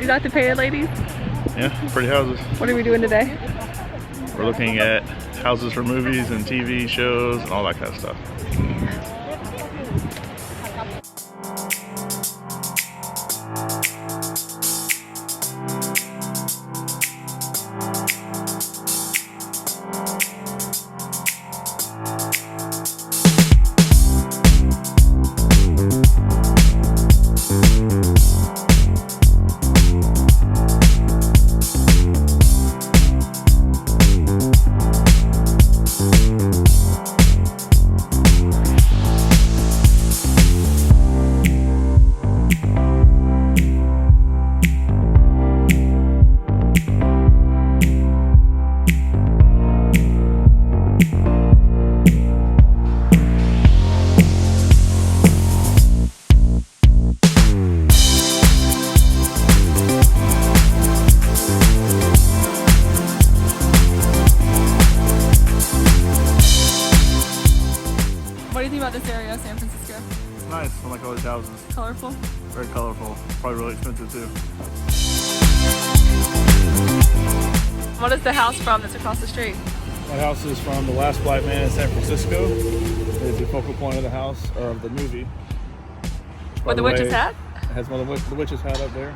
You like the painted ladies? Yeah, pretty houses. What are we doing today? We're looking at houses for movies and TV shows and all that kind of stuff. What do you think about this area of San Francisco? It's nice. I like all these houses. Colorful? Very colorful. Probably really expensive too. What is the house from that's across the street? My house is from The Last Black Man in San Francisco. It is the focal point of the house, or of the movie. With the witch's hat? It has one of the witch's hat up there.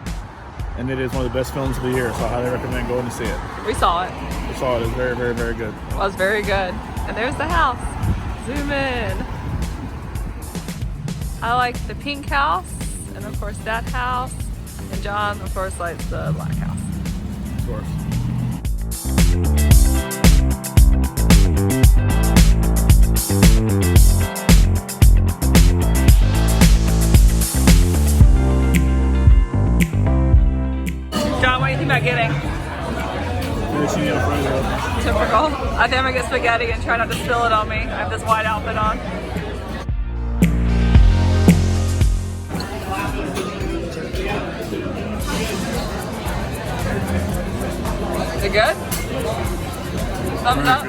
And it is one of the best films of the year, so I highly recommend going to see it. We saw it. We saw it. It was very, very, very good. It was very good. And there's the house. Zoom in. I like the pink house, and of course that house. And John, of course, likes the black house. Of course. John, what do you think about getting? Typical. I think I'm gonna get spaghetti and try not to spill it on me. I have this white outfit on. Is it good? Thumbs up.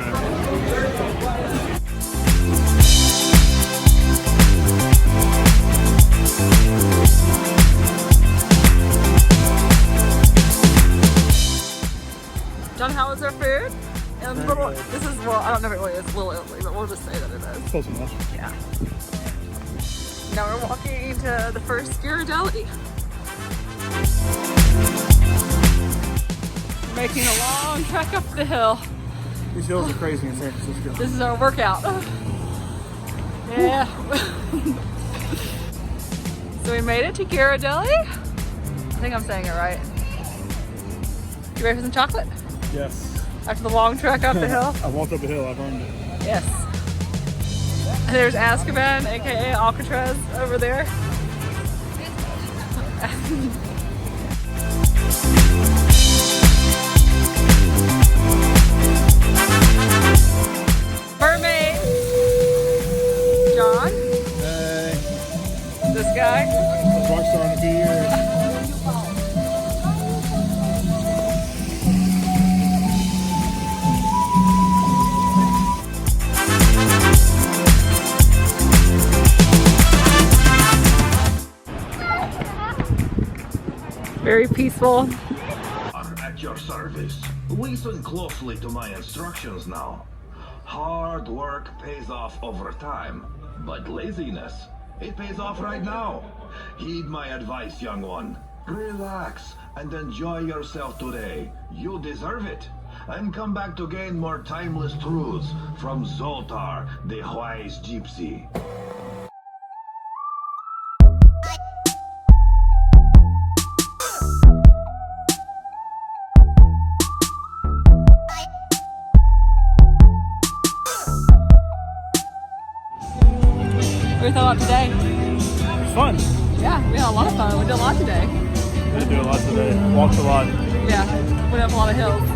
John, how is our food? And this is, well, I don't know if it really is Little Italy, but we'll just say that it is. Close enough. Yeah. Now we're walking to the first Ghirardelli. Making a long trek up the hill. These hills are crazy in San Francisco. This is our workout. Yeah. So we made it to Ghirardelli. I think I'm saying it right. You ready for some chocolate? Yes. After the long trek up the hill? I walked up the hill, I've earned it. Yes. And there's Azkaban, aka Alcatraz, over there. Mermaid. John. Hey. This guy. Rockstar in a few years. Very peaceful. At your service. Listen closely to my instructions now. Hard work pays off over time, but laziness, it pays off right now. Heed my advice, young one. Relax and enjoy yourself today. You deserve it. And come back to gain more timeless truths from Zoltar, the wise gypsy. What do you thought about today? It's fun. Yeah, we had a lot of fun. We did a lot today. We did do a lot today. Walked a lot. Yeah, went up a lot of hills.